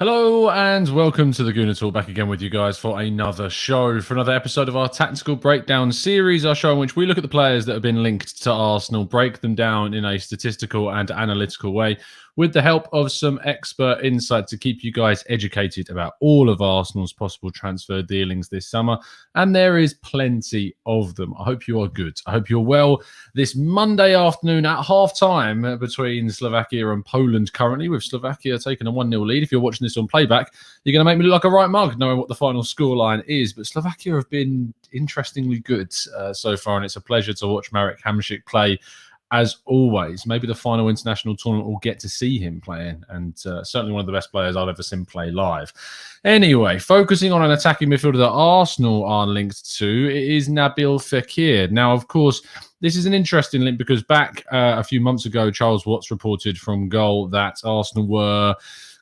Hello and welcome to the Gooner Talk, back again with you guys for another show, for another episode of our Tactical Breakdown series, our show in which we look at the players that have been linked to Arsenal, break them down in a statistical and analytical way with the help of some expert insight to keep you guys educated about all of Arsenal's possible transfer dealings this summer. And there is plenty of them. I hope you are good. I hope you're well this Monday afternoon at half-time between Slovakia and Poland currently, with Slovakia taking a 1-0 lead. If you're watching this on playback, you're going to make me look like a right mug knowing what the final scoreline is. But Slovakia have been interestingly good so far, and it's a pleasure to watch Marek Hamšík play as always. Maybe the final international tournament will get to see him playing, and certainly one of the best players I've ever seen play live. Anyway, focusing on an attacking midfielder that Arsenal are linked to, it is Nabil Fekir. Now, of course, this is an interesting link because back a few months ago, Charles Watts reported from Goal that Arsenal were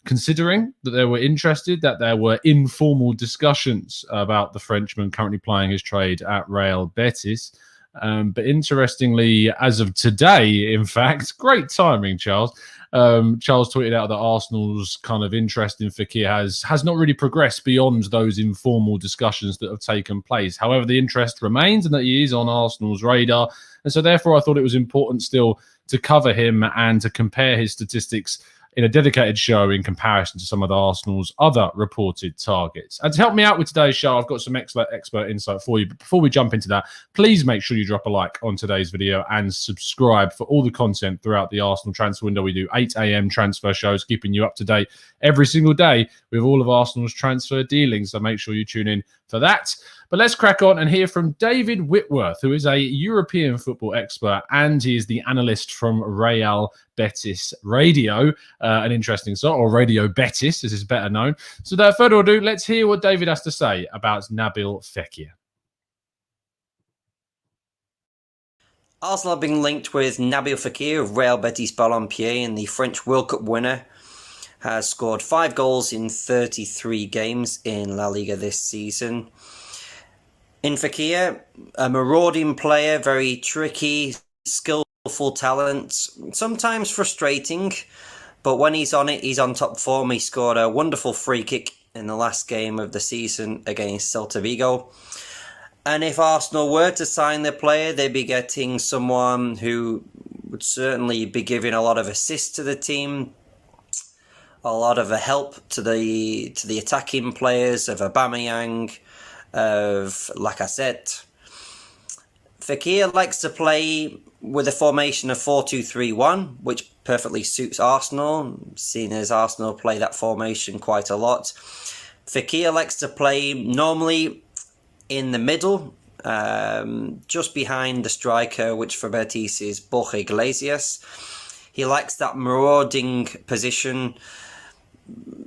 considering, that they were interested, that there were informal discussions about the Frenchman currently plying his trade at Real Betis. But interestingly, as of today, in fact, great timing, Charles. Charles tweeted out that Arsenal's kind of interest in Fekir has not really progressed beyond those informal discussions that have taken place. However, the interest remains and that he is on Arsenal's radar. And so therefore, I thought it was important still to cover him and to compare his statistics in a dedicated show in comparison to some of Arsenal's other reported targets. And to help me out with today's show, I've got some expert insight for you. But before we jump into that, please make sure you drop a like on today's video and subscribe for all the content throughout the Arsenal transfer window. We do 8 a.m. transfer shows, keeping you up to date every single day with all of Arsenal's transfer dealings. So make sure you tune in for that. But let's crack on and hear from David Whitworth, who is a European football expert, and he is the analyst from Real Betis Radio, an interesting sort, or Radio Betis, as is better known. So without further ado, let's hear what David has to say about Nabil Fekir. Arsenal have been linked with Nabil Fekir of Real Betis Balompié, and the French World Cup winner has scored 5 goals in 33 games in La Liga this season. In Fekir, a marauding player, very tricky, skillful talent, sometimes frustrating, but when he's on it, he's on top form. He scored a wonderful free kick in the last game of the season against Celta Vigo. And if Arsenal were to sign the player, they'd be getting someone who would certainly be giving a lot of assists to the team, a lot of help to the attacking players of Aubameyang, of Lacazette. Fekir likes to play with a formation of 4-2-3-1, which perfectly suits Arsenal, seeing as Arsenal play that formation quite a lot. Fekir likes to play normally in the middle, just behind the striker, which for Betis is Borja Iglesias. He likes that marauding position,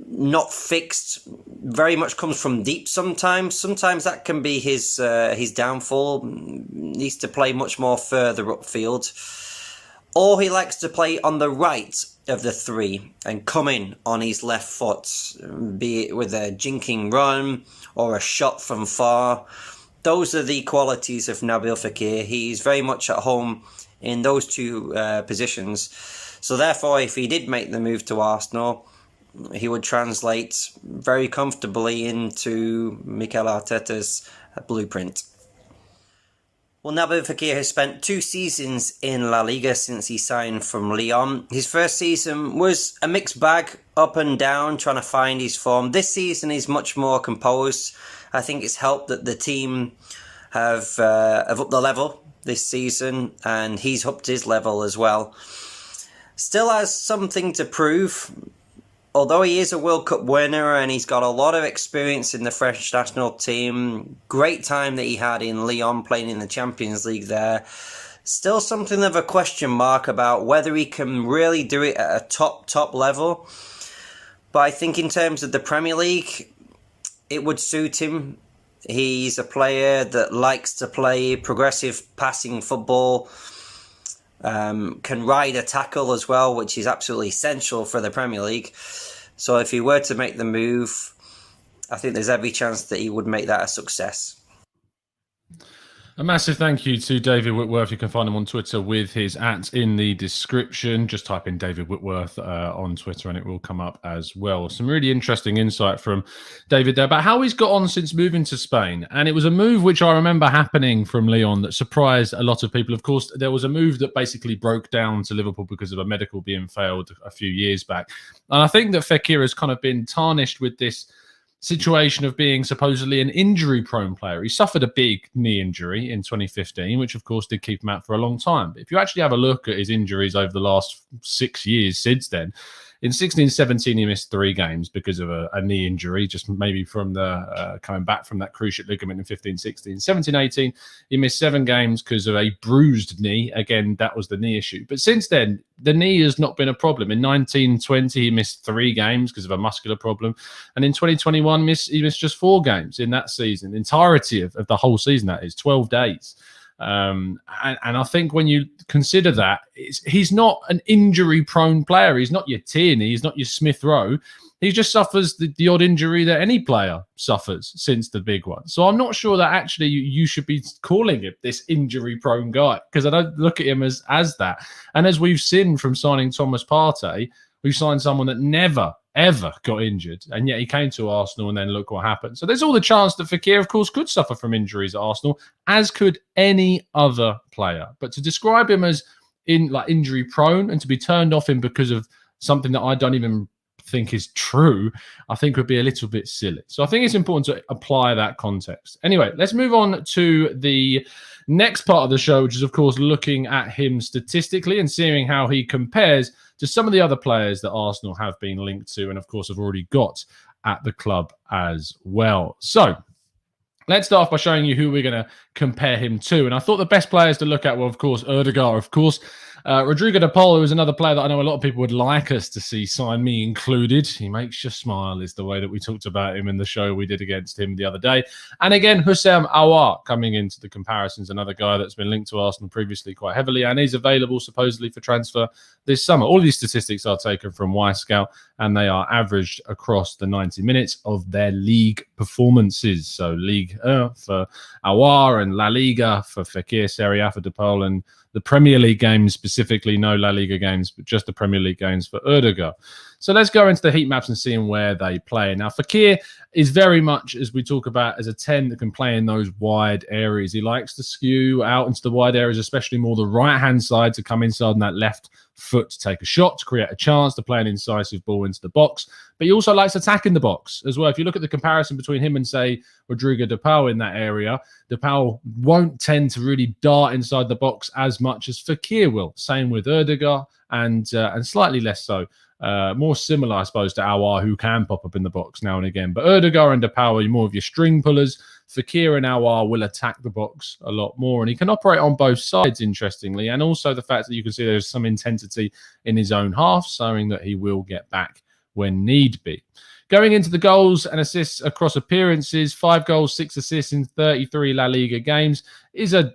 not fixed, very much comes from deep sometimes. Sometimes that can be his downfall. Needs to play much more further upfield. Or he likes to play on the right of the three and come in on his left foot, be it with a jinking run or a shot from far. Those are the qualities of Nabil Fekir. He's very much at home in those two positions. So therefore, if he did make the move to Arsenal, he would translate very comfortably into Mikel Arteta's blueprint. Well, Nabil Fekir has spent 2 seasons in La Liga since he signed from Lyon. His first season was a mixed bag, up and down, trying to find his form. This season is much more composed. I think it's helped that the team have upped the level this season, and he's upped his level as well. Still has something to prove. Although he is a World Cup winner and he's got a lot of experience in the French national team, great time that he had in Lyon playing in the Champions League there, still something of a question mark about whether he can really do it at a top level. But I think in terms of the Premier League, it would suit him. He's a player that likes to play progressive passing football, can ride a tackle as well, which is absolutely essential for the Premier League. So if he were to make the move, I think there's every chance that he would make that a success. A massive thank you to David Whitworth. You can find him on Twitter with his @ in the description. Just type in David Whitworth on Twitter and it will come up as well. Some really interesting insight from David there about how he's got on since moving to Spain. And it was a move which I remember happening from Lyon that surprised a lot of people. Of course, there was a move that basically broke down to Liverpool because of a medical being failed a few years back. And I think that Fekir has kind of been tarnished with this situation of being supposedly an injury-prone player. He suffered a big knee injury in 2015, which of course did keep him out for a long time. But if you actually have a look at his injuries over the last 6 years since then, in 16-17 he missed 3 games because of a knee injury, just maybe from the coming back from that cruciate ligament in 15-16. 17-18 he missed 7 games because of a bruised knee. Again, that was the knee issue. But since then, the knee has not been a problem. In 19-20 he missed 3 games because of a muscular problem. And in 2021 he missed just 4 games in that season. The entirety of the whole season, that is 12 days. And I think when you consider that, he's not an injury-prone player. He's not your Tierney. He's not your Smith Rowe. He just suffers the odd injury that any player suffers since the big one. So I'm not sure that actually you should be calling him this injury-prone guy, because I don't look at him as that. And as we've seen from signing Thomas Partey, we've signed someone that never, ever got injured, and yet he came to Arsenal, and then look what happened. So there's all the chance that Fekir, of course, could suffer from injuries at Arsenal, as could any other player. But to describe him as injury prone and to be turned off him because of something that I don't even think is true, I think would be a little bit silly. So I think it's important to apply that context. Anyway, let's move on to the next part of the show, which is, of course, looking at him statistically and seeing how he compares to some of the other players that Arsenal have been linked to and, of course, have already got at the club as well. So let's start off by showing you who we're going to compare him to. And I thought the best players to look at were, of course, Ødegaard, of course. Rodrigo de Paul, who is another player that I know a lot of people would like us to see sign, me included. He makes you smile, is the way that we talked about him in the show we did against him the other day. And again, Houssem Aouar coming into the comparisons, another guy that's been linked to Arsenal previously quite heavily, and he's available supposedly for transfer this summer. All of these statistics are taken from Wyscout, and they are averaged across the 90 minutes of their league performances. So Ligue 1 for Aouar and La Liga for Fekir, Serie A for de Paul, and the Premier League games specifically, no La Liga games, but just the Premier League games for Ødegaard. So let's go into the heat maps and seeing where they play. Now, Fekir is very much, as we talk about, as a 10 that can play in those wide areas. He likes to skew out into the wide areas, especially more the right-hand side, to come inside on that left foot to take a shot, to create a chance, to play an incisive ball into the box. But he also likes attacking the box as well. If you look at the comparison between him and, say, Rodrigo de Paul in that area, de Paul won't tend to really dart inside the box as much as Fekir will. Same with Ødegaard, and slightly less so. More similar, I suppose, to Aouar, who can pop up in the box now and again. But Ødegaard and de Paul are more of your string pullers. Fekir and Aouar will attack the box a lot more, and he can operate on both sides, interestingly. And also the fact that you can see there's some intensity in his own half, showing that he will get back when need be. Going into the goals and assists across appearances, 5 goals, 6 assists in 33 La Liga games is a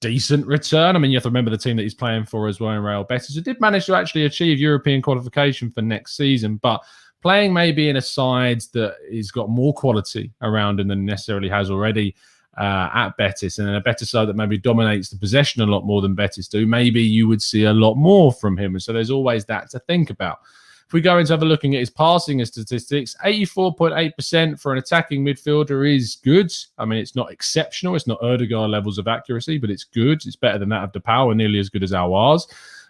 decent return. I mean, you have to remember the team that he's playing for as well in Real Betis, who did manage to actually achieve European qualification for next season, but playing maybe in a side that has got more quality around him than necessarily has already at Betis, and in a Betis side that maybe dominates the possession a lot more than Betis do, maybe you would see a lot more from him. And so there's always that to think about. If we go into have a looking at his passing statistics, 84.8% for an attacking midfielder is good. I mean, it's not exceptional. It's not Ødegaard levels of accuracy, but it's good. It's better than that of de Paul and nearly as good as Aouar's.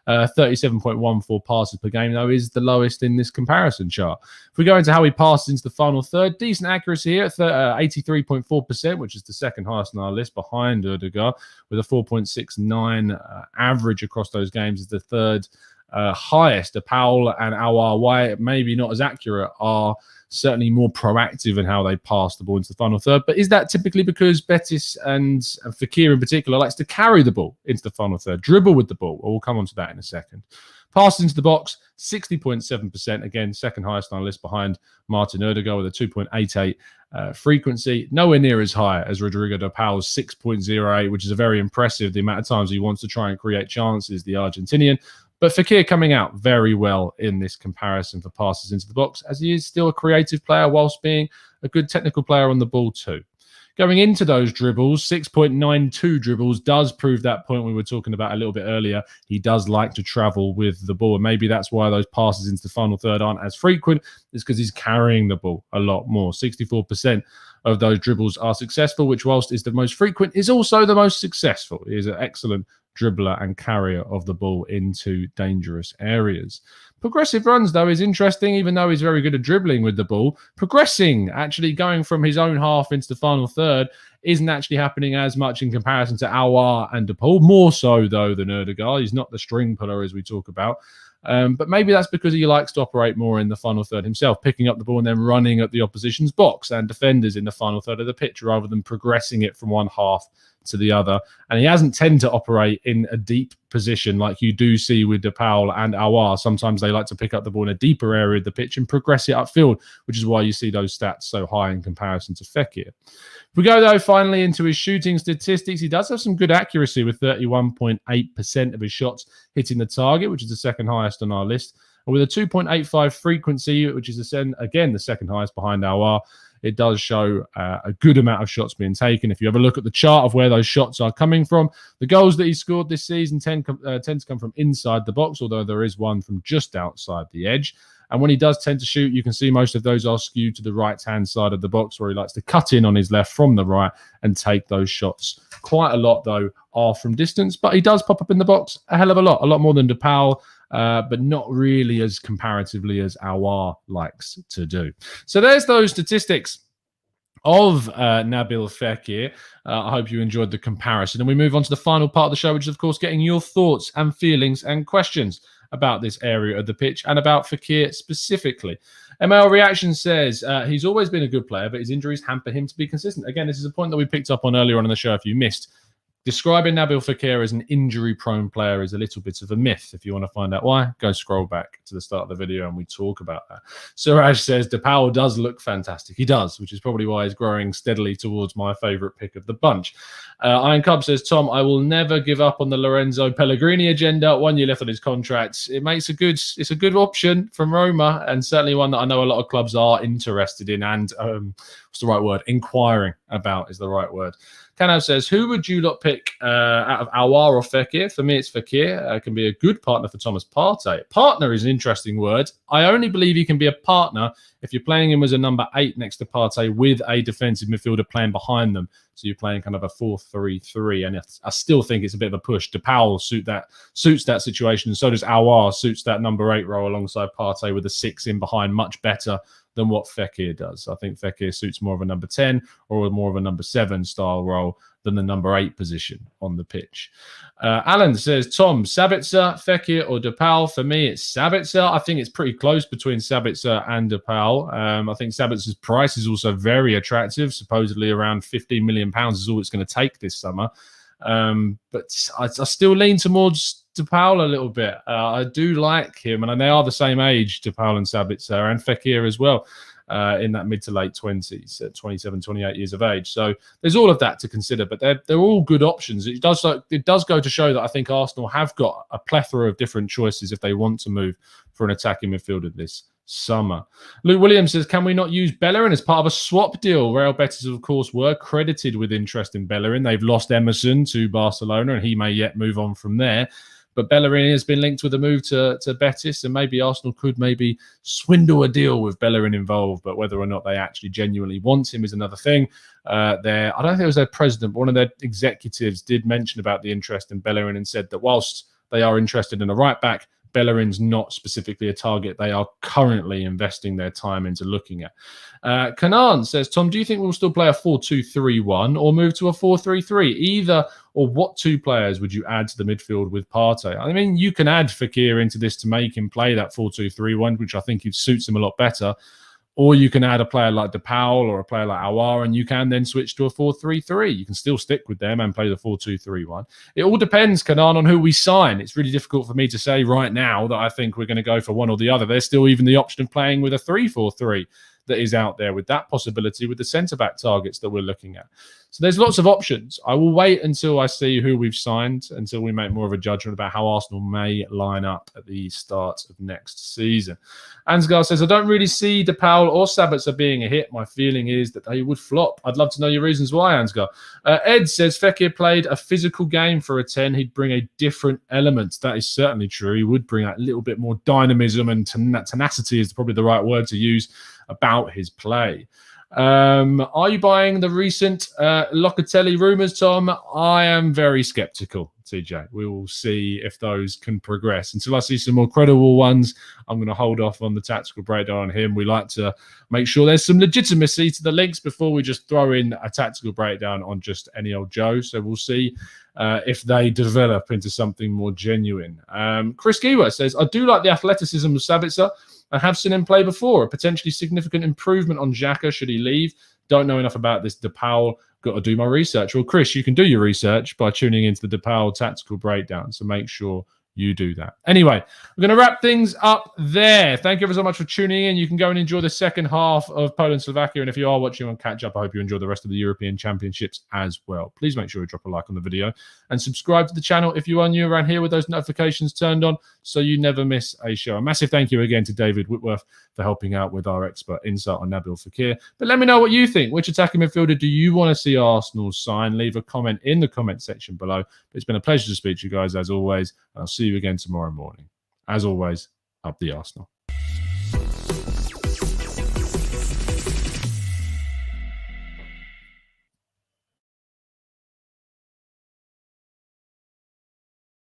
37.14 passes per game, though, is the lowest in this comparison chart. If we go into how he passes into the final third, decent accuracy here at 83.4%, which is the second highest on our list behind Ødegaard, with a 4.69 average across those games is the third highest. De Paul and Aouar, why maybe not as accurate, are certainly more proactive in how they pass the ball into the final third. But is that typically because Betis and Fekir in particular likes to carry the ball into the final third, dribble with the ball? Well, we'll come on to that in a second. Passes into the box, 60.7%. Again, second highest on our list behind Martin Ødegaard with a 2.88 frequency. Nowhere near as high as Rodrigo de Paul's 6.08, which is a very impressive, the amount of times he wants to try and create chances, the Argentinian. But Fekir coming out very well in this comparison for passes into the box, as he is still a creative player whilst being a good technical player on the ball too. Going into those dribbles, 6.92 dribbles does prove that point we were talking about a little bit earlier. He does like to travel with the ball, and maybe that's why those passes into the final third aren't as frequent. It's because he's carrying the ball a lot more. 64% of those dribbles are successful, which, whilst is the most frequent, is also the most successful. He is an excellent dribbler and carrier of the ball into dangerous areas. Progressive runs, though, is interesting, even though he's very good at dribbling with the ball. Progressing, actually going from his own half into the final third, isn't actually happening as much in comparison to Aouar and DePaul. More so, though, than Erdegaard. He's not the string puller, as we talk about. But maybe that's because he likes to operate more in the final third himself, picking up the ball and then running at the opposition's box and defenders in the final third of the pitch, rather than progressing it from one half to the other. And he hasn't tended to operate in a deep position like you do see with DePaul and Aouar. Sometimes they like to pick up the ball in a deeper area of the pitch and progress it upfield, which is why you see those stats so high in comparison to Fekir. If we go, though, finally into his shooting statistics, he does have some good accuracy with 31.8% of his shots hitting the target, which is the second highest on our list. And with a 2.85 frequency, which is, again, the second highest behind Aouar, it does show a good amount of shots being taken. If you have a look at the chart of where those shots are coming from, the goals that he scored this season tend to come from inside the box, although there is one from just outside the edge. And when he does tend to shoot, you can see most of those are skewed to the right-hand side of the box, where he likes to cut in on his left from the right and take those shots. Quite a lot, though, are from distance, but he does pop up in the box a hell of a lot more than DePaul, but not really as comparatively as Aouar likes to do. So there's those statistics of Nabil Fekir. I hope you enjoyed the comparison. And we move on to the final part of the show, which is, of course, getting your thoughts and feelings and questions about this area of the pitch and about Fekir specifically. ML Reaction says he's always been a good player, but his injuries hamper him to be consistent. Again, this is a point that we picked up on earlier on in the show if you missed. Describing Nabil Fekir as an injury-prone player is a little bit of a myth. If you want to find out why, go scroll back to the start of the video and we talk about that. Suraj says DePaul does look fantastic. He does, which is probably why he's growing steadily towards my favourite pick of the bunch. Iron Cub says, Tom, I will never give up on the Lorenzo Pellegrini agenda. 1 year left on his contract. It's a good option from Roma, and certainly one that I know a lot of clubs are interested in and, what's the right word? Inquiring about is the right word. Kanav says, who would you lot pick out of Aouar or Fekir? For me, it's Fekir. Can be a good partner for Thomas Partey. Partner is an interesting word. I only believe he can be a partner if you're playing him as a number 8 next to Partey with a defensive midfielder playing behind them. So you're playing kind of a 4-3-3. And I still think it's a bit of a push. DePaul suits that situation. And so does Aouar, suits that number 8 role alongside Partey with a 6 in behind much better than what Fekir does. I think Fekir suits more of a number 10 or more of a number 7 style role than the number 8 position on the pitch. Alan says, Tom, Sabitzer, Fekir or DePaul? For me, it's Sabitzer. I think it's pretty close between Sabitzer and DePaul. I think Sabitzer's price is also very attractive. Supposedly around £15 million is all it's going to take this summer. But I still lean towards DePaul a little bit. I do like him, and they are the same age, DePaul and Sabitzer, and Fekir as well, in that mid to late 20s, 27, 28 years of age. So there's all of that to consider, but they're all good options. It does go to show that I think Arsenal have got a plethora of different choices if they want to move for an attacking midfielder this summer. Luke Williams says, can we not use Bellerin as part of a swap deal? Real Betis, of course, were credited with interest in Bellerin. They've lost Emerson to Barcelona, and he may yet move on from there. But Bellerin has been linked with a move to Betis, and maybe Arsenal could maybe swindle a deal with Bellerin involved. But whether or not they actually genuinely want him is another thing. I don't think it was their president, but one of their executives did mention about the interest in Bellerin and said that whilst they are interested in a right back, Bellerin's not specifically a target they are currently investing their time into looking at. Kanan says, Tom, do you think we'll still play a 4-2-3-1 or move to a 4-3-3? Either or, what 2 players would you add to the midfield with Partey? I mean, you can add Fekir into this to make him play that 4-2-3-1, which I think suits him a lot better. Or you can add a player like DePaul or a player like Aouar, and you can then switch to a 4-3-3. You can still stick with them and play the 4-2-3-1. It all depends, Kanan, on who we sign. It's really difficult for me to say right now that I think we're going to go for one or the other. There's still even the option of playing with a 3-4-3 that is out there with that possibility with the centre-back targets that we're looking at. So there's lots of options. I will wait until I see who we've signed, until we make more of a judgment about how Arsenal may line up at the start of next season. Ansgar says, I don't really see DePaul or Sabitzer being a hit. My feeling is that they would flop. I'd love to know your reasons why, Ansgar. Ed says, Fekir played a physical game for a 10. He'd bring a different element. That is certainly true. He would bring a little bit more dynamism, and tenacity is probably the right word to use about his play. Are you buying the recent Locatelli rumours, Tom? I am very sceptical, TJ. We will see if those can progress. Until I see some more credible ones, I'm going to hold off on the tactical breakdown on him. We like to make sure there's some legitimacy to the links before we just throw in a tactical breakdown on just any old Joe. So we'll see if they develop into something more genuine. Chris Giwa says, I do like the athleticism of Sabitzer. I have seen him play before. A potentially significant improvement on Xhaka should he leave. Don't know enough about this DePaul. Got to do my research. Well, Chris, you can do your research by tuning into the DePaul tactical breakdown. So make sure you do that. Anyway, we're going to wrap things up there. Thank you ever so much for tuning in. You can go and enjoy the second half of Poland-Slovakia. And if you are watching on catch up, I hope you enjoy the rest of the European Championships as well. Please make sure you drop a like on the video and subscribe to the channel if you are new around here with those notifications turned on so you never miss a show. A massive thank you again to David Whitworth for helping out with our expert insight on Nabil Fekir. But let me know what you think. Which attacking midfielder do you want to see Arsenal sign? Leave a comment in the comment section below. It's been a pleasure to speak to you guys as always. I'll see you again tomorrow morning. As always, up the Arsenal.